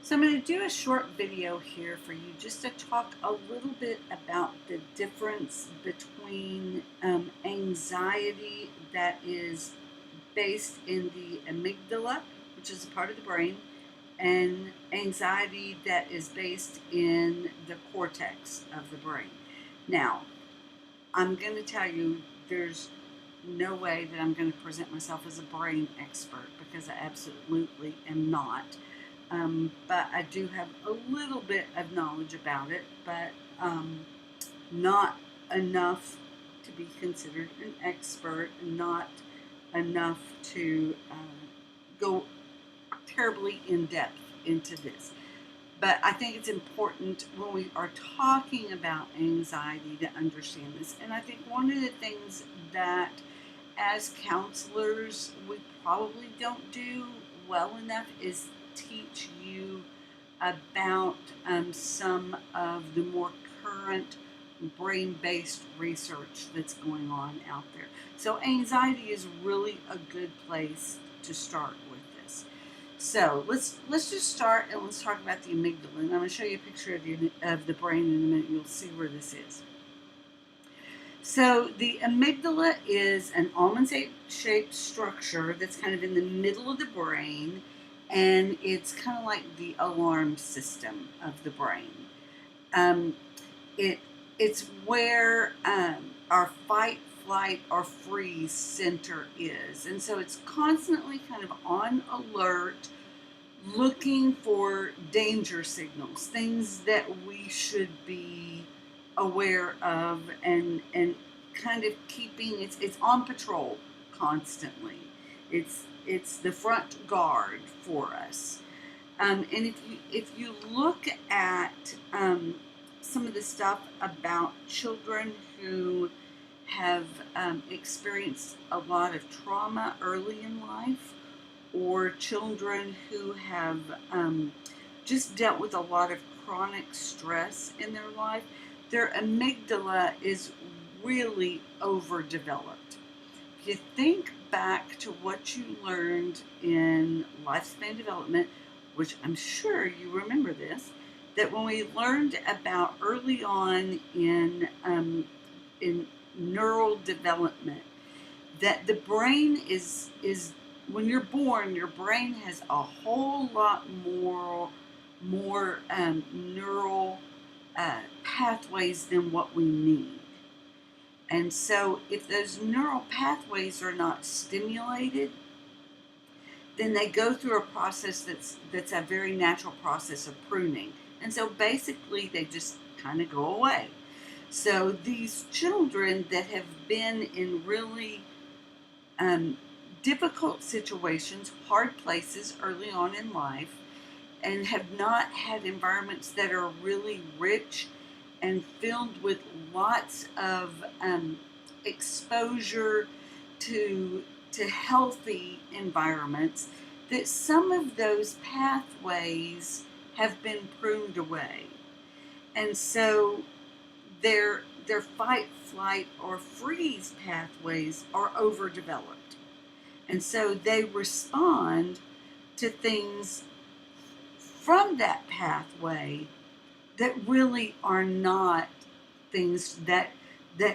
So I'm going to do a short video here for you just to talk a little bit about the difference between anxiety that is based in the amygdala, which is a part of the brain, and anxiety that is based in the cortex of the brain. Now, I'm going to tell you there's no way that I'm going to present myself as a brain expert because I absolutely am not. But I do have a little bit of knowledge about it, but not enough to be considered an expert, and not enough to go terribly in depth into this. But I think it's important when we are talking about anxiety to understand this. And I think one of the things that as counselors we probably don't do well enough is teach you about some of the more current brain-based research that's going on out there. So anxiety is really a good place to start with this. So let's just start and let's talk about the amygdala. And I'm going to show you a picture of the brain in a minute. You'll see where this is. So the amygdala is an almond-shaped structure that's kind of in the middle of the brain, and it's kind of like the alarm system of the brain. Um, it's where our fight, flight, or freeze center is, and so it's constantly kind of on alert, looking for danger signals, things that we should be aware of, and kind of keeping it's on patrol constantly. It's the front guard for us. And if you look at some of the stuff about children who have experienced a lot of trauma early in life, or children who have just dealt with a lot of chronic stress in their life, their amygdala is really overdeveloped. If you think back to what you learned in lifespan development, which I'm sure you remember this, that when we learned about early on in neural development, that the brain is when you're born, your brain has a whole lot more neural pathways than what we need. And so if those neural pathways are not stimulated, then they go through a process that's a very natural process of pruning. And so basically they just kind of go away. So these children that have been in really difficult situations, hard places early on in life, and have not had environments that are really rich and filled with lots of exposure to healthy environments, that some of those pathways have been pruned away. And so their fight, flight, or freeze pathways are overdeveloped. And so they respond to things from that pathway that really are not things that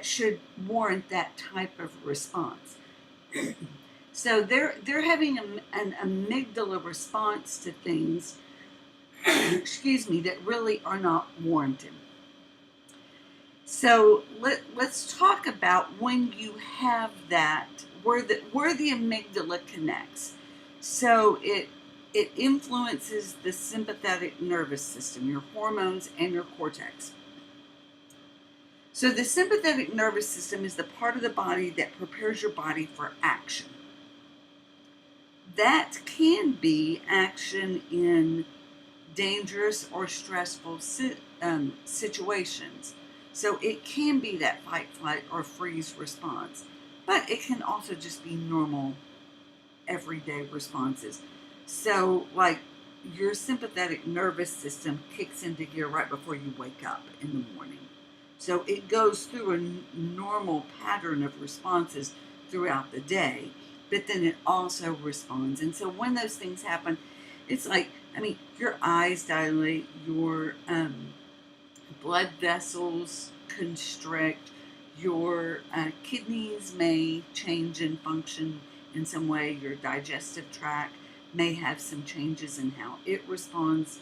should warrant that type of response. So they're having an amygdala response to things, excuse me, that really are not warranted. So let's talk about when you have that, where the amygdala connects. So it influences the sympathetic nervous system, your hormones, and your cortex. So the sympathetic nervous system is the part of the body that prepares your body for action. That can be action in dangerous or stressful situations. So it can be that fight, flight, or freeze response, but it can also just be normal, everyday responses. So, like, your sympathetic nervous system kicks into gear right before you wake up in the morning. So it goes through a normal pattern of responses throughout the day, but then it also responds. And so when those things happen, It's like, I mean, your eyes dilate, your blood vessels constrict, your kidneys may change in function in some way, your digestive tract may have some changes in how it responds.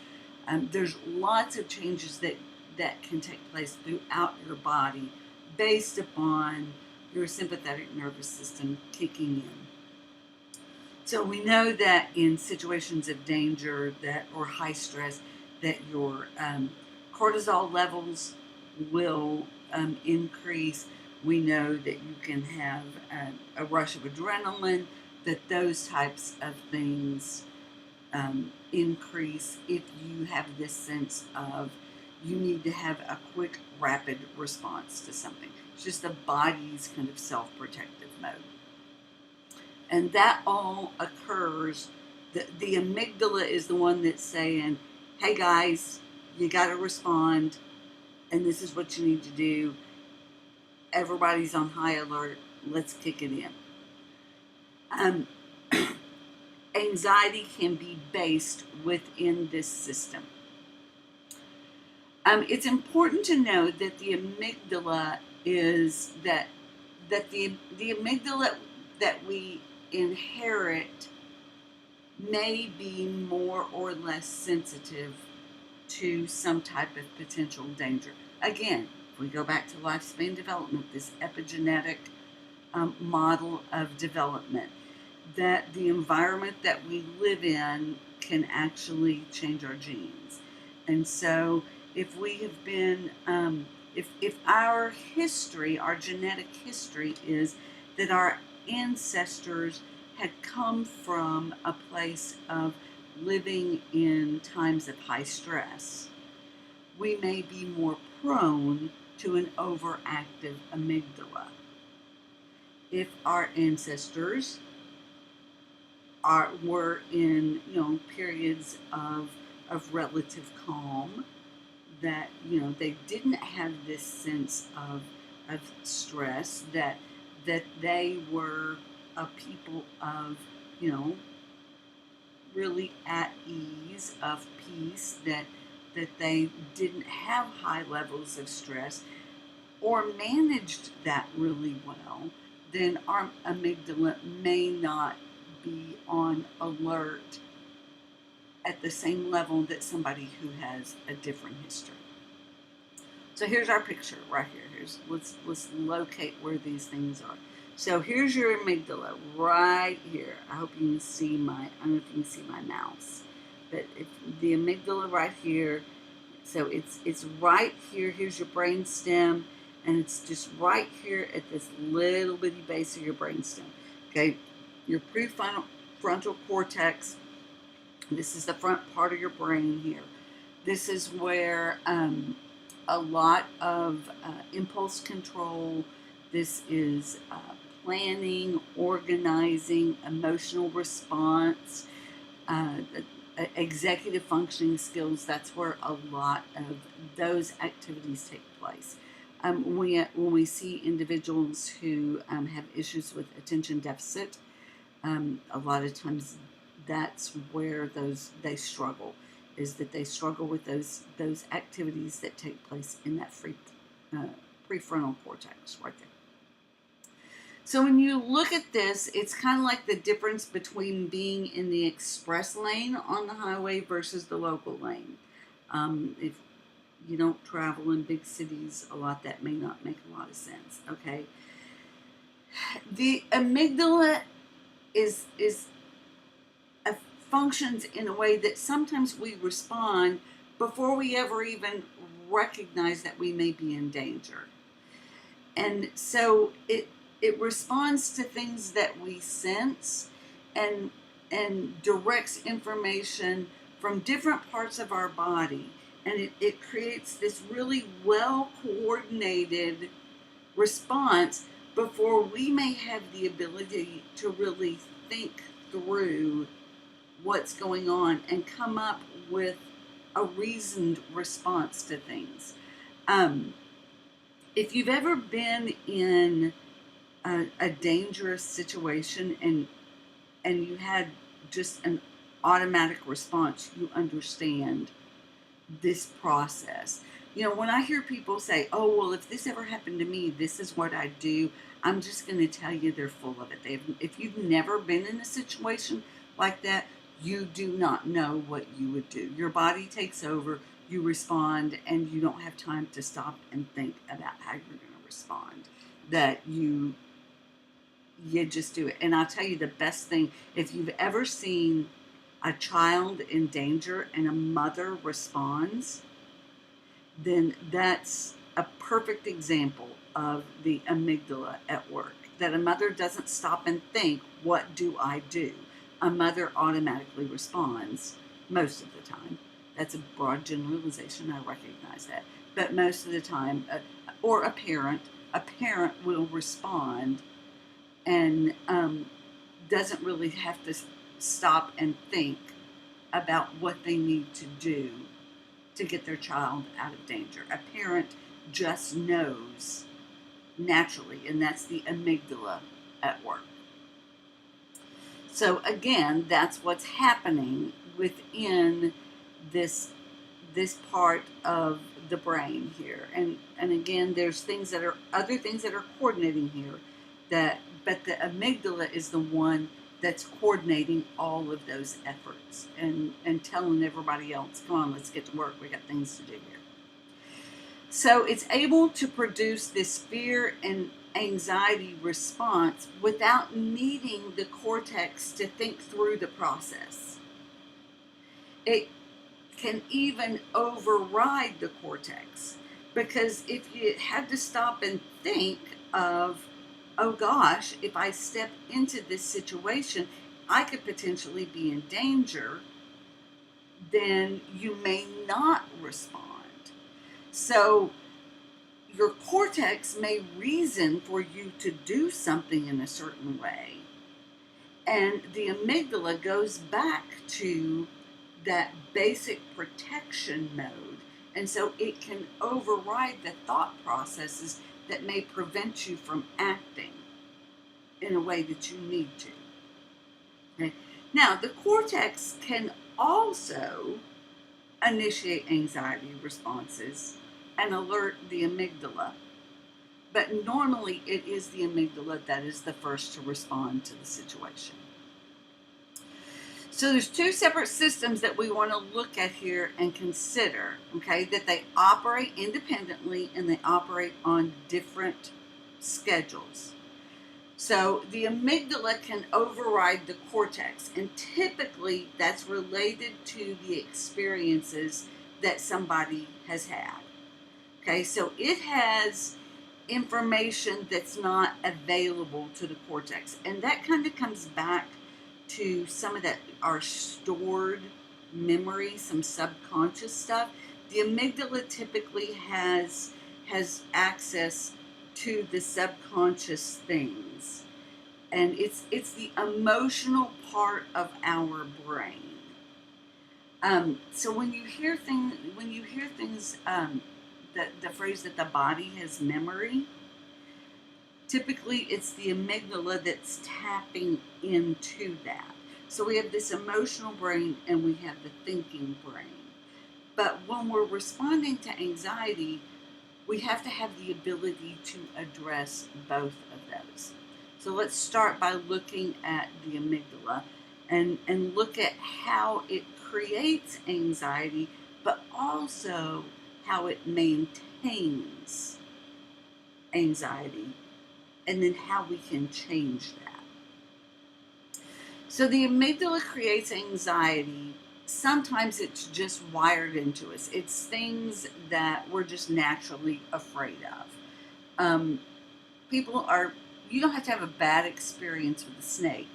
There's lots of changes that can take place throughout your body based upon your sympathetic nervous system kicking in. So we know that in situations of danger that or high stress, that your cortisol levels will increase. We know that you can have a rush of adrenaline, that those types of things increase if you have this sense of you need to have a quick, rapid response to something. It's just the body's kind of self-protective mode. And that all occurs. The amygdala is the one that's saying, hey guys, you got to respond, and this is what you need to do. Everybody's on high alert. Let's kick it in. Anxiety can be based within this system. It's important to know that the amygdala is that the amygdala that we inherit may be more or less sensitive to some type of potential danger. Again, if we go back to lifespan development, this epigenetic model of development, that the environment that we live in can actually change our genes. And so if we have been, if our history, our genetic history is that our ancestors had come from a place of living in times of high stress, we may be more prone to an overactive amygdala. If our ancestors were in periods of relative calm, that they didn't have this sense of stress, that they were a people of really at ease, of peace, that they didn't have high levels of stress or managed that really well, then our amygdala may not be on alert at the same level that somebody who has a different history. So here's our picture right here. Let's locate where these things are. So here's your amygdala right here. I hope you can see I don't know if you can see my mouse, but if the amygdala right here. So it's right here. Here's your brain stem, and it's just right here at this little bitty base of your brain stem. Okay, your prefrontal cortex. This is the front part of your brain here. This is where a lot of impulse control. This is planning, organizing, emotional response, executive functioning skills. That's where a lot of those activities take place. When we see individuals who have issues with attention deficit, a lot of times that's where they struggle, is that they struggle with those activities that take place in that prefrontal cortex right there. So when you look at this, it's kind of like the difference between being in the express lane on the highway versus the local lane. If you don't travel in big cities a lot, that may not make a lot of sense. Okay, the amygdala is functions in a way that sometimes we respond before we ever even recognize that we may be in danger. And so it responds to things that we sense, and directs information from different parts of our body. And it creates this really well coordinated response before we may have the ability to really think through what's going on and come up with a reasoned response to things. If you've ever been in a dangerous situation and you had just automatic response, you understand this process. When I hear people say, oh, well, if this ever happened to me, this is what I do, I'm just going to tell you they're full of it. If you've never been in a situation like that, you do not know what you would do. Your body takes over, you respond, and you don't have time to stop and think about how you're going to respond. That you just do it. And I'll tell you the best thing, if you've ever seen a child in danger and a mother responds, then that's a perfect example of the amygdala at work. That a mother doesn't stop and think, what do I do? A mother automatically responds most of the time. That's a broad generalization, I recognize that. But most of the time, or a parent will respond and doesn't really have to stop and think about what they need to do to get their child out of danger. A parent just knows naturally, and that's the amygdala at work. So again, that's what's happening within this part of the brain here. And again, there's other things that are coordinating here, but the amygdala is the one that's coordinating all of those efforts and telling everybody else, come on, let's get to work. We got things to do here. So it's able to produce this fear and anxiety response without needing the cortex to think through the process. It can even override the cortex, because if you had to stop and think of, oh gosh, if I step into this situation, I could potentially be in danger, then you may not respond. So your cortex may reason for you to do something in a certain way, and the amygdala goes back to that basic protection mode, and so it can override the thought processes that may prevent you from acting in a way that you need to. Okay? Now, the cortex can also initiate anxiety responses and alert the amygdala, but normally it is the amygdala that is the first to respond to the situation. So there's two separate systems that we want to look at here and consider, okay, that they operate independently and they operate on different schedules. So the amygdala can override the cortex, and typically that's related to the experiences that somebody has had. Okay, so it has information that's not available to the cortex, and that kind of comes back to some of that our stored memory, some subconscious stuff. The amygdala typically has access to the subconscious things, and it's the emotional part of our brain. So when you hear things, the phrase that the body has memory, typically it's the amygdala that's tapping into that. So we have this emotional brain and we have the thinking brain. But when we're responding to anxiety, we have to have the ability to address both of those. So let's start by looking at the amygdala and look at how it creates anxiety, but also how it maintains anxiety, and then how we can change that. So the amygdala creates anxiety. Sometimes it's just wired into us. It's things that we're just naturally afraid of. You don't have to have a bad experience with a snake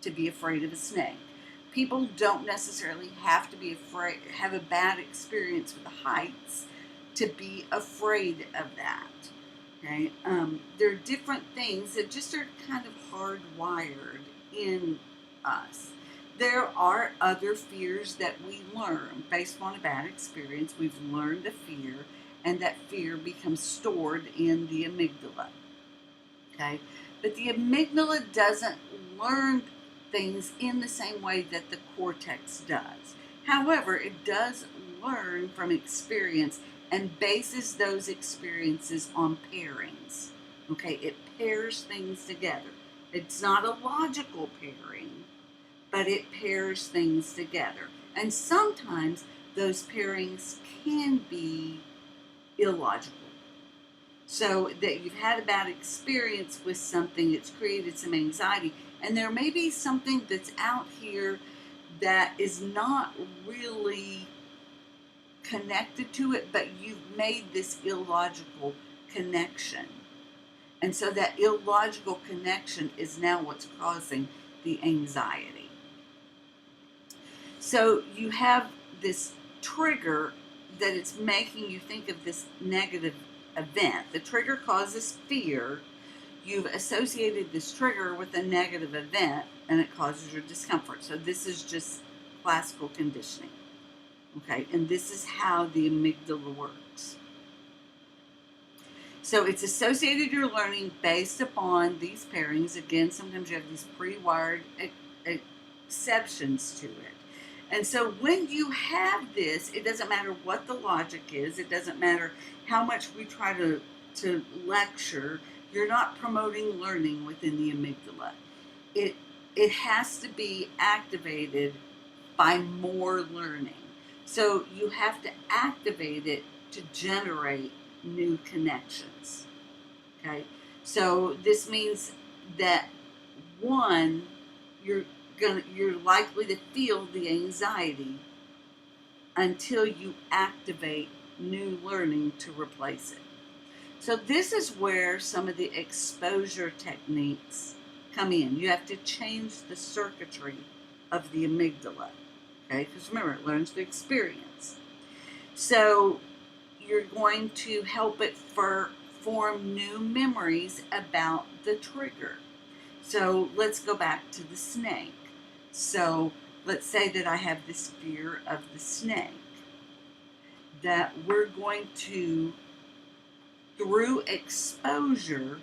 to be afraid of a snake. People don't necessarily have to have a bad experience with the heights to be afraid of that. Okay, there are different things that just are kind of hardwired in us. There are other fears that we learn based on a bad experience. We've learned a fear, and that fear becomes stored in the amygdala. Okay, but the amygdala doesn't learn things in the same way that the cortex does. However, it does learn from experience and bases those experiences on pairings. Okay, it pairs things together. It's not a logical pairing, but it pairs things together. And sometimes those pairings can be illogical. So that you've had a bad experience with something, it's created some anxiety, and there may be something that's out here that is not really connected to it, but you've made this illogical connection. And so that illogical connection is now what's causing the anxiety. So you have this trigger that it's making you think of this negative event. The trigger causes fear. You've associated this trigger with a negative event and it causes your discomfort. So this is just classical conditioning. Okay, and this is how the amygdala works. So it's associated your learning based upon these pairings. Again, sometimes you have these pre-wired exceptions to it. And so when you have this, it doesn't matter what the logic is. It doesn't matter how much we try to lecture. You're not promoting learning within the amygdala. It has to be activated by more learning. So you have to activate it to generate new connections. Okay? So this means that one, you're likely to feel the anxiety until you activate new learning to replace it. So this is where some of the exposure techniques come in. You have to change the circuitry of the amygdala, okay? Because remember, it learns through experience. So you're going to help it form new memories about the trigger. So let's go back to the snake. So let's say that I have this fear of the snake, that we're going to, through exposure,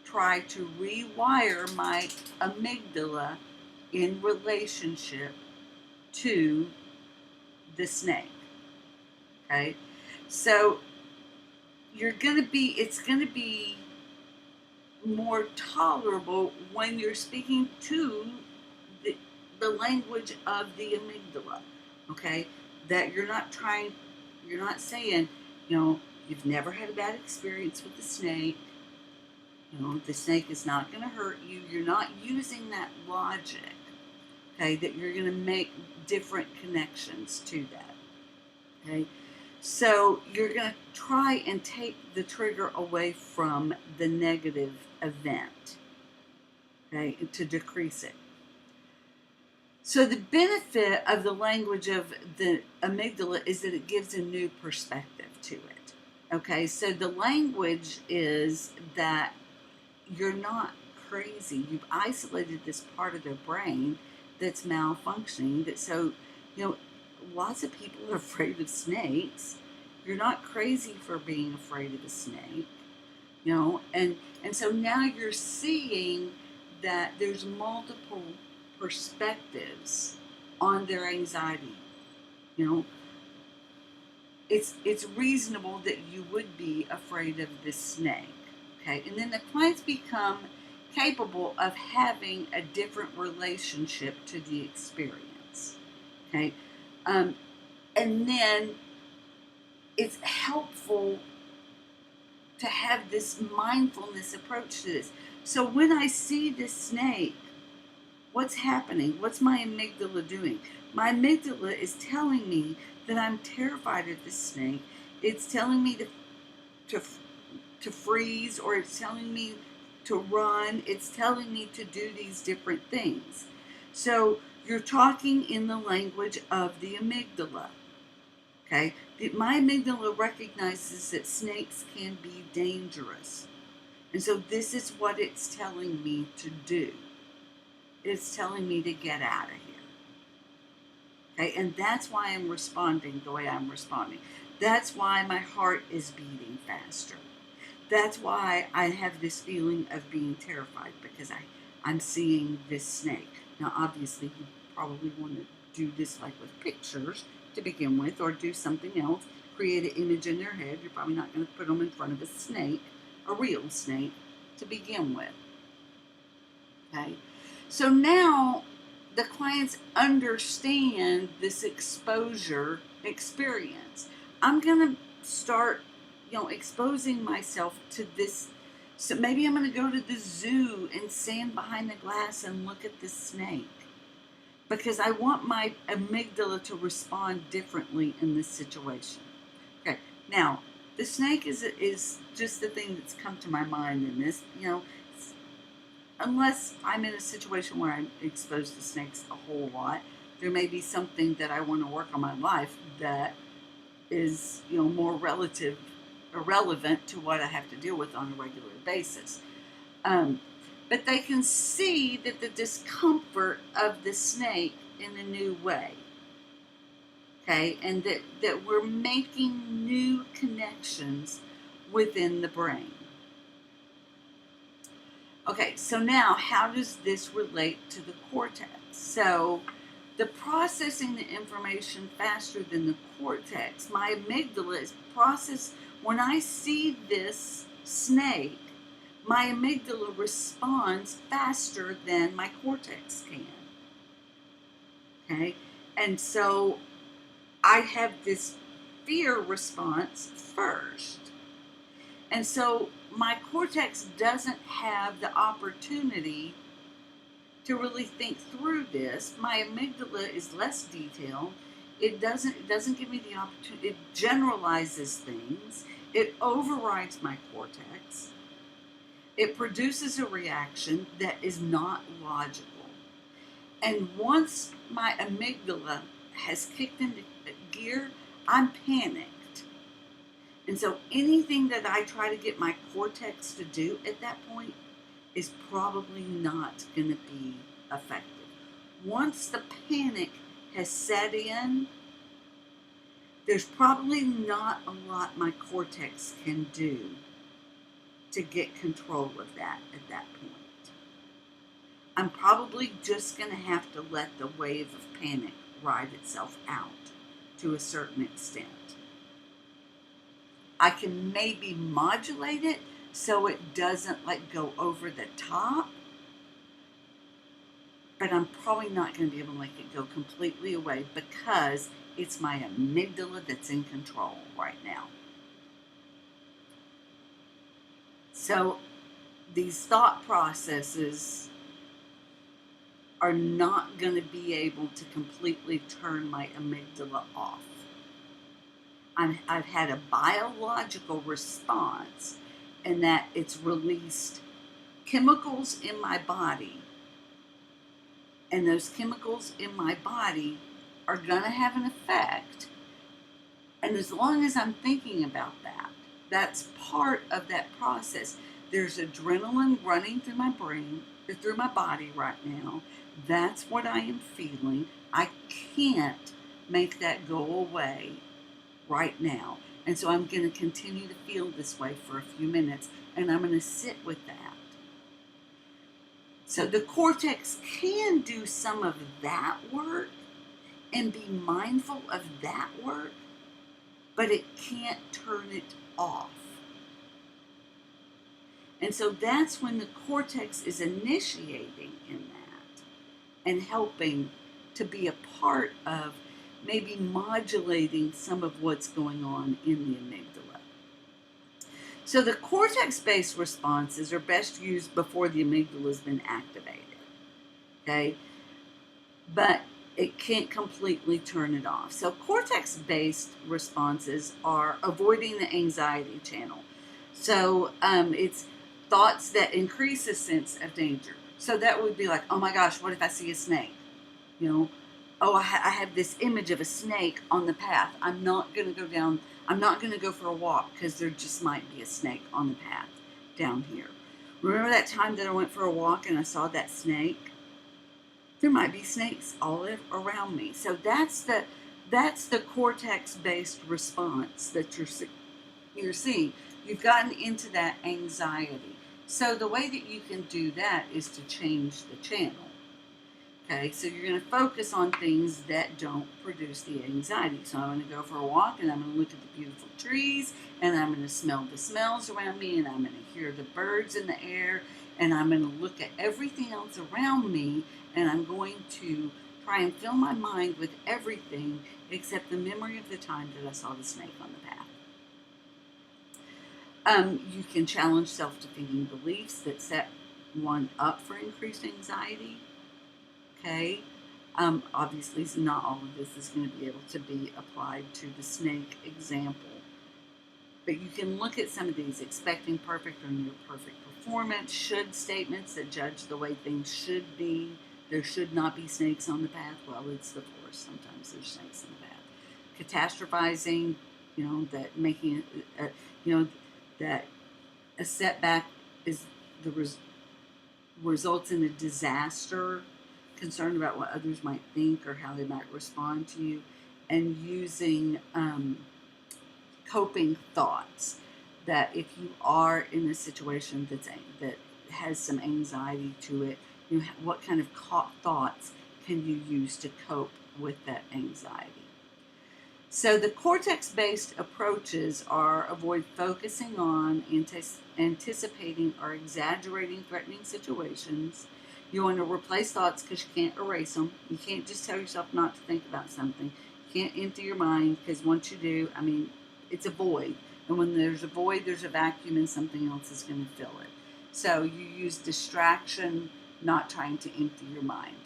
try to rewire my amygdala in relationship to the snake. Okay? So it's going to be more tolerable when you're speaking to the language of the amygdala, okay? That you're not saying, you've never had a bad experience with the snake, the snake is not going to hurt you. You're not using that logic, okay, that you're going to make different connections to that, okay? So you're going to try and take the trigger away from the negative event, okay, to decrease it. So the benefit of the language of the amygdala is that it gives a new perspective to it. Okay, so the language is that you're not crazy. You've isolated this part of their brain that's malfunctioning. Lots of people are afraid of snakes. You're not crazy for being afraid of a snake, and so now you're seeing that there's multiple perspectives on their anxiety. It's reasonable that you would be afraid of this snake. Okay, and then the clients become capable of having a different relationship to the experience. Okay, and then it's helpful to have this mindfulness approach to this. So when I see this snake, what's happening? What's my amygdala doing? My amygdala is telling me that I'm terrified of this snake. It's telling me to freeze, or it's telling me to run. It's telling me to do these different things. So you're talking in the language of the amygdala. Okay? My amygdala recognizes that snakes can be dangerous. And so this is what it's telling me to do. It's telling me to get out of here. Okay? And that's why I'm responding the way I'm responding. That's why my heart is beating faster. That's why I have this feeling of being terrified, because I'm seeing this snake. Now, obviously, you probably want to do this like with pictures to begin with, or do something else, create an image in their head. You're probably not going to put them in front of a snake, a real snake, to begin with. Okay, so now the clients understand this exposure experience. I'm going to start, exposing myself to this. So maybe I'm going to go to the zoo and stand behind the glass and look at the snake, because I want my amygdala to respond differently in this situation. Okay, now the snake is just the thing that's come to my mind in this. Unless I'm in a situation where I'm exposed to snakes a whole lot, there may be something that I want to work on my life that is, more irrelevant to what I have to deal with on a regular basis. But they can see that the discomfort of the snake in a new way. Okay, and that we're making new connections within the brain. Okay, so now how does this relate to the cortex? So the processing the information faster than the cortex, my amygdala is processed. When I see this snake, my amygdala responds faster than my cortex can. Okay, and so I have this fear response first. And so my cortex doesn't have the opportunity to really think through this. My amygdala is less detailed. It doesn't give me the opportunity. It generalizes things. It overrides my cortex. It produces a reaction that is not logical. And once my amygdala has kicked into gear, I'm panicked. And so anything that I try to get my cortex to do at that point is probably not going to be effective. Once the panic has set in, there's probably not a lot my cortex can do to get control of that at that point. I'm probably just going to have to let the wave of panic ride itself out to a certain extent. I can maybe modulate it so it doesn't go over the top, but I'm probably not going to be able to make it go completely away because it's my amygdala that's in control right now. So these thought processes are not going to be able to completely turn my amygdala off. I've had a biological response in that it's released chemicals in my body, and those chemicals in my body are going to have an effect. And as long as I'm thinking about that, that's part of that process. There's adrenaline running through my brain, or through my body right now. That's what I am feeling. I can't make that go away right now. And so I'm going to continue to feel this way for a few minutes, and I'm going to sit with that. So the cortex can do some of that work and be mindful of that work, but it can't turn it off. And so that's when the cortex is initiating in that and helping to be a part of maybe modulating some of what's going on in the amygdala. So the cortex-based responses are best used before the amygdala has been activated, okay? But it can't completely turn it off. So cortex-based responses are avoiding the anxiety channel. So it's thoughts that increase a sense of danger. So that would be like, oh my gosh, what if I see a snake? Oh, I have this image of a snake on the path. I'm not going to go down. I'm not going to go for a walk because there just might be a snake on the path down here. Remember that time that I went for a walk and I saw that snake? There might be snakes all around me. So that's the cortex-based response that you're seeing. You've gotten into that anxiety. So the way that you can do that is to change the channel. Okay, so you're going to focus on things that don't produce the anxiety. So I'm going to go for a walk and I'm going to look at the beautiful trees and I'm going to smell the smells around me and I'm going to hear the birds in the air and I'm going to look at everything else around me and I'm going to try and fill my mind with everything except the memory of the time that I saw the snake on the path. You can challenge self-defeating beliefs that set one up for increased anxiety. Okay, obviously, not all of this is going to be able to be applied to the snake example, but you can look at some of these: expecting perfect or near perfect performance, should statements that judge the way things should be. There should not be snakes on the path. Well, it's the forest. Sometimes there's snakes in the path. Catastrophizing, that making, you know, that a setback is the results in a disaster, concerned about what others might think or how they might respond to you, and using coping thoughts. That if you are in a situation that has some anxiety to it, what kind of thoughts can you use to cope with that anxiety? So the cortex-based approaches are avoid focusing on, anticipating, or exaggerating threatening situations. You want to replace thoughts because you can't erase them. You can't just tell yourself not to think about something. You can't empty your mind because once you do, it's a void. And when there's a void, there's a vacuum and something else is going to fill it. So you use distraction, not trying to empty your mind.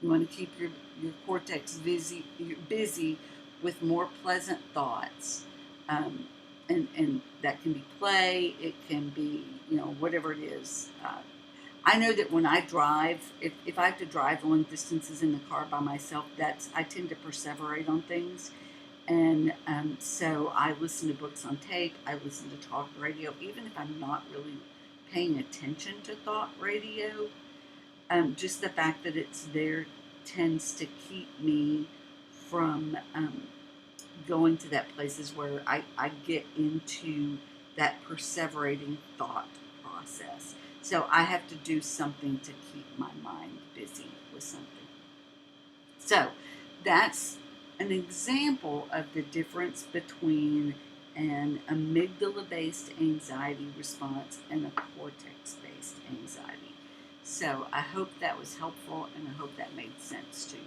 You want to keep your cortex busy with more pleasant thoughts. And that can be play, it can be, whatever it is. I know that when I drive, if I have to drive long distances in the car by myself, I tend to perseverate on things. And so I listen to books on tape, I listen to talk radio, even if I'm not really paying attention to thought radio. Just the fact that it's there tends to keep me from going to that places where I get into that perseverating thought process. So I have to do something to keep my mind busy with something. So that's an example of the difference between an amygdala-based anxiety response and a cortex-based anxiety. So I hope that was helpful and I hope that made sense to you.